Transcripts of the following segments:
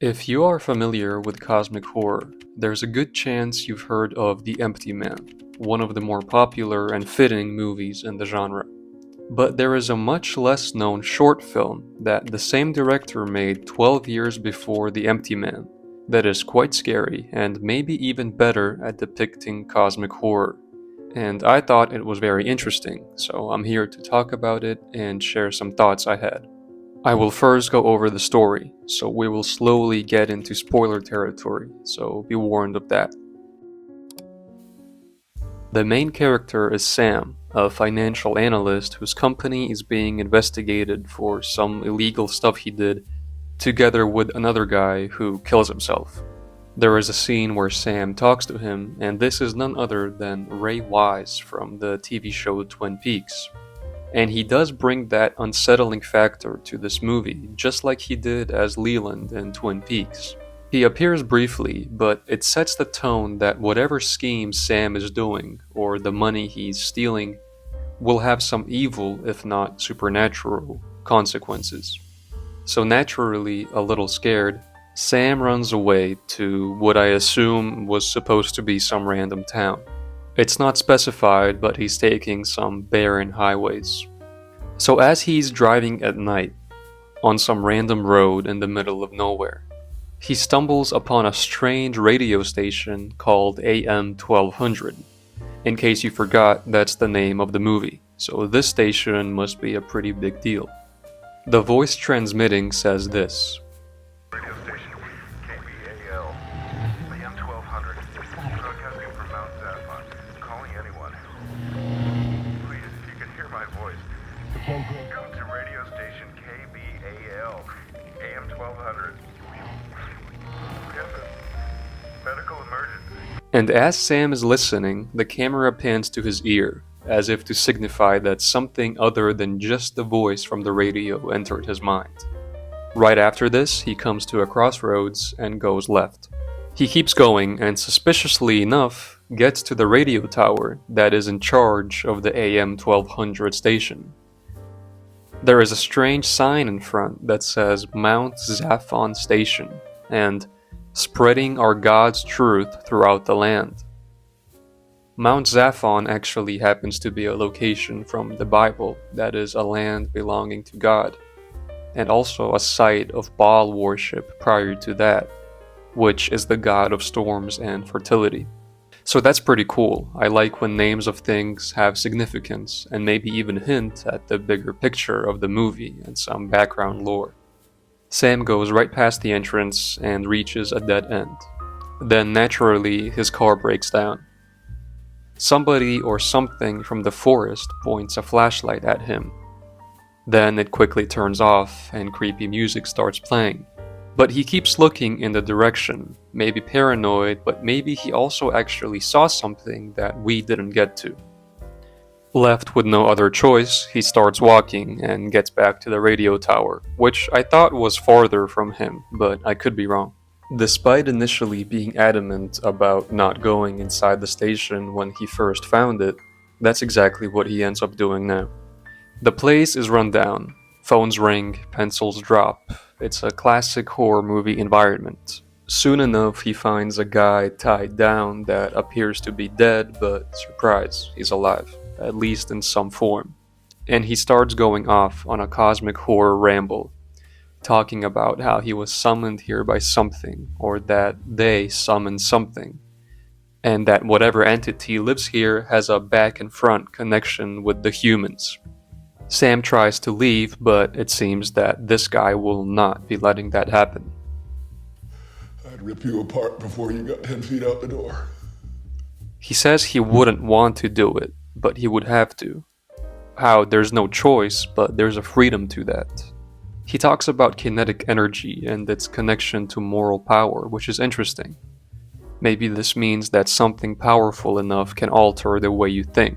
If you are familiar with cosmic horror, there's a good chance you've heard of The Empty Man, one of the more popular and fitting movies in the genre. But there is a much less known short film that the same director made 12 years before The Empty Man that is quite scary and maybe even better at depicting cosmic horror. And I thought it was very interesting, so I'm here to talk about it and share some thoughts I had. I will first go over the story, so we will slowly get into spoiler territory, so be warned of that. The main character is Sam, a financial analyst whose company is being investigated for some illegal stuff he did, together with another guy who kills himself. There is a scene where Sam talks to him, and this is none other than Ray Wise from the TV show Twin Peaks. And he does bring that unsettling factor to this movie, just like he did as Leland in Twin Peaks. He appears briefly, but it sets the tone that whatever scheme Sam is doing, or the money he's stealing, will have some evil, if not supernatural, consequences. So naturally, a little scared, Sam runs away to what I assume was supposed to be some random town. It's not specified, but he's taking some barren highways. So as he's driving at night, on some random road in the middle of nowhere, he stumbles upon a strange radio station called AM 1200. In case you forgot, that's the name of the movie, so this station must be a pretty big deal. The voice transmitting says this: Radio station, KBAL, AM 1200, broadcasting from Mount Zaphon, calling anyone. Please, if you can hear my voice, come to radio station KBAL, AM 1200. We have a medical emergency. And as Sam is listening, the camera pans to his ear, as if to signify that something other than just the voice from the radio entered his mind. Right after this, he comes to a crossroads and goes left. He keeps going and, suspiciously enough, gets to the radio tower that is in charge of the AM 1200 station. There is a strange sign in front that says Mount Zaphon Station and spreading our God's truth throughout the land. Mount Zaphon actually happens to be a location from the Bible that is a land belonging to God, and also a site of Baal worship prior to that, which is the god of storms and fertility. So that's pretty cool. I like when names of things have significance and maybe even hint at the bigger picture of the movie and some background lore. Sam goes right past the entrance and reaches a dead end. Then naturally, his car breaks down. Somebody or something from the forest points a flashlight at him. Then it quickly turns off and creepy music starts playing. But he keeps looking in the direction, maybe paranoid, but maybe he also actually saw something that we didn't get to. Left with no other choice, he starts walking and gets back to the radio tower, which I thought was farther from him, but I could be wrong. Despite initially being adamant about not going inside the station when he first found it, that's exactly what he ends up doing now. The place is run down. Phones ring, pencils drop. It's a classic horror movie environment. Soon enough, he finds a guy tied down that appears to be dead, but surprise, he's alive, at least in some form. And he starts going off on a cosmic horror ramble, talking about how he was summoned here by something, or that they summoned something, and that whatever entity lives here has a back and front connection with the humans. Sam tries to leave, but it seems that this guy will not be letting that happen. I'd rip you apart before you got 10 feet out the door. He says he wouldn't want to do it, but he would have to. How there's no choice, but there's a freedom to that. He talks about kinetic energy and its connection to moral power, which is interesting. Maybe this means that something powerful enough can alter the way you think.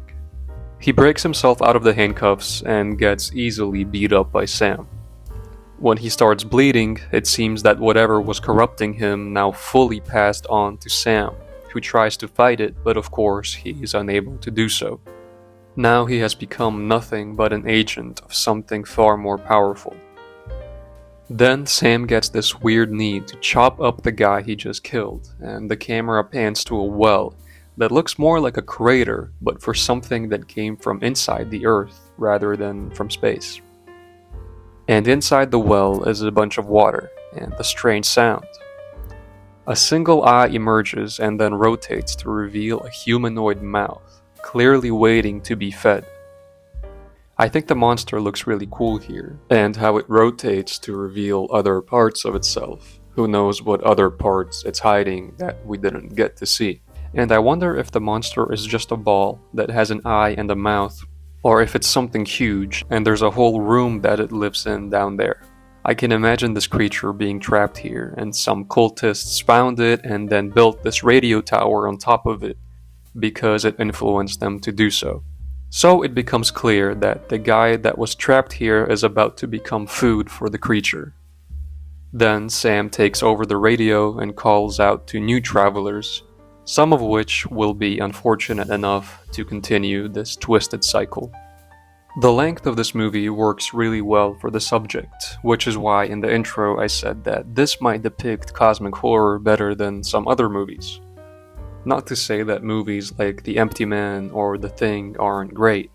He breaks himself out of the handcuffs and gets easily beat up by Sam. When he starts bleeding, it seems that whatever was corrupting him now fully passed on to Sam, who tries to fight it, but of course he is unable to do so. Now he has become nothing but an agent of something far more powerful. Then Sam gets this weird need to chop up the guy he just killed, and the camera pans to a well that looks more like a crater, but for something that came from inside the earth rather than from space. And inside the well is a bunch of water, and a strange sound. A single eye emerges and then rotates to reveal a humanoid mouth, clearly waiting to be fed. I think the monster looks really cool here, and how it rotates to reveal other parts of itself. Who knows what other parts it's hiding that we didn't get to see. And I wonder if the monster is just a ball that has an eye and a mouth, or if it's something huge and there's a whole room that it lives in down there. I can imagine this creature being trapped here, and some cultists found it and then built this radio tower on top of it because it influenced them to do so. So it becomes clear that the guy that was trapped here is about to become food for the creature. Then Sam takes over the radio and calls out to new travelers, some of which will be unfortunate enough to continue this twisted cycle. The length of this movie works really well for the subject, which is why in the intro I said that this might depict cosmic horror better than some other movies. Not to say that movies like The Empty Man or The Thing aren't great,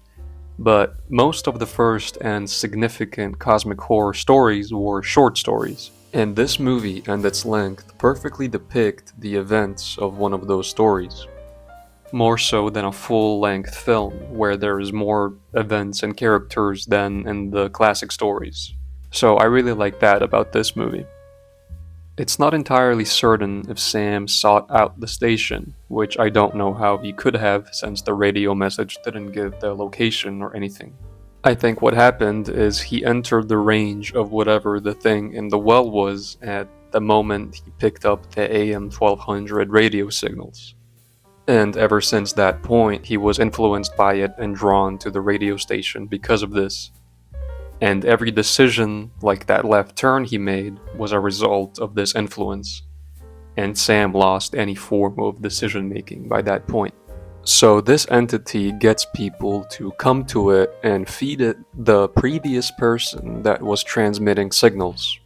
but most of the first and significant cosmic horror stories were short stories, and this movie and its length perfectly depict the events of one of those stories. More so than a full-length film, where there is more events and characters than in the classic stories. So I really like that about this movie. It's not entirely certain if Sam sought out the station, which I don't know how he could have since the radio message didn't give the location or anything. I think what happened is he entered the range of whatever the thing in the well was at the moment he picked up the AM 1200 radio signals. And ever since that point, he was influenced by it and drawn to the radio station because of this. And every decision, like that left turn he made, was a result of this influence. And Sam lost any form of decision making by that point. So this entity gets people to come to it and feed it the previous person that was transmitting signals.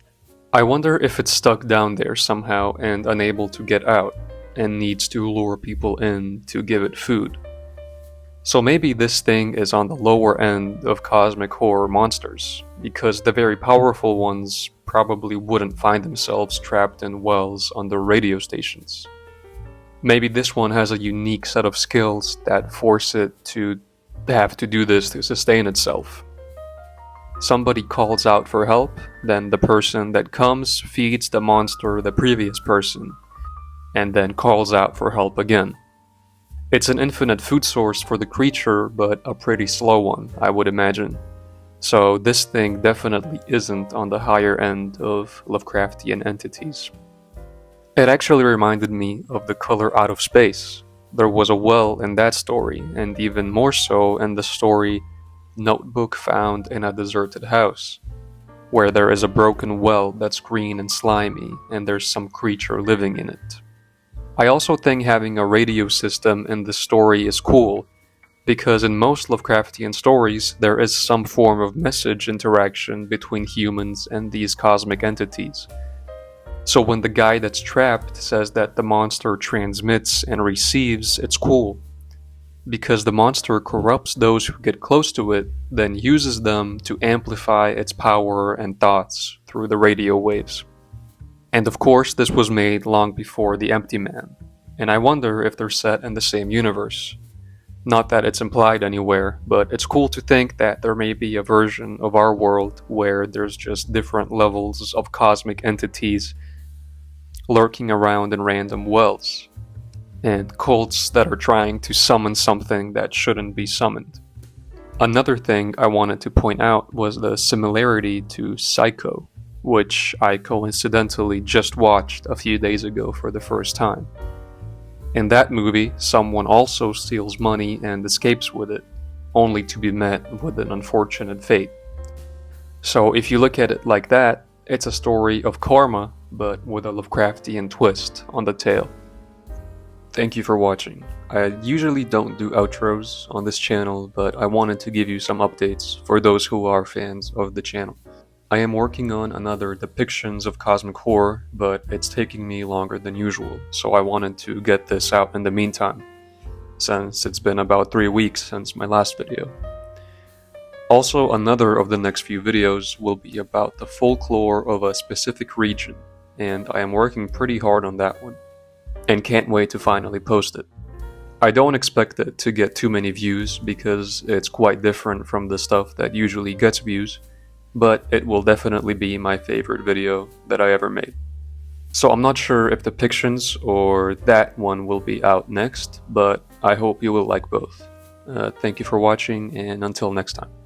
I wonder if it's stuck down there somehow and unable to get out, and needs to lure people in to give it food. So maybe this thing is on the lower end of cosmic horror monsters, because the very powerful ones probably wouldn't find themselves trapped in wells under radio stations. Maybe this one has a unique set of skills that force it to have to do this to sustain itself. Somebody calls out for help, then the person that comes feeds the monster the previous person, and then calls out for help again. It's an infinite food source for the creature, but a pretty slow one, I would imagine. So this thing definitely isn't on the higher end of Lovecraftian entities. It actually reminded me of The Color Out of Space. There was a well in that story, and even more so in the story Notebook Found in a Deserted House, where there is a broken well that's green and slimy, and there's some creature living in it. I also think having a radio system in the story is cool, because in most Lovecraftian stories there is some form of message interaction between humans and these cosmic entities. So when the guy that's trapped says that the monster transmits and receives, it's cool, because the monster corrupts those who get close to it, then uses them to amplify its power and thoughts through the radio waves. And of course, this was made long before The Empty Man, and I wonder if they're set in the same universe. Not that it's implied anywhere, but it's cool to think that there may be a version of our world where there's just different levels of cosmic entities lurking around in random wells, and cults that are trying to summon something that shouldn't be summoned. Another thing I wanted to point out was the similarity to Psycho, which I coincidentally just watched a few days ago for the first time. In that movie, someone also steals money and escapes with it, only to be met with an unfortunate fate. So if you look at it like that, it's a story of karma, but with a Lovecraftian twist on the tale. Thank you for watching. I usually don't do outros on this channel, but I wanted to give you some updates for those who are fans of the channel. I am working on another depictions of cosmic horror, but it's taking me longer than usual, so I wanted to get this out in the meantime, since it's been about 3 weeks since my last video. Also, another of the next few videos will be about the folklore of a specific region, and I am working pretty hard on that one, and can't wait to finally post it. I don't expect it to get too many views because it's quite different from the stuff that usually gets views, but it will definitely be my favorite video that I ever made. So I'm not sure if depictions or that one will be out next, but I hope you will like both. Thank you for watching, and until next time.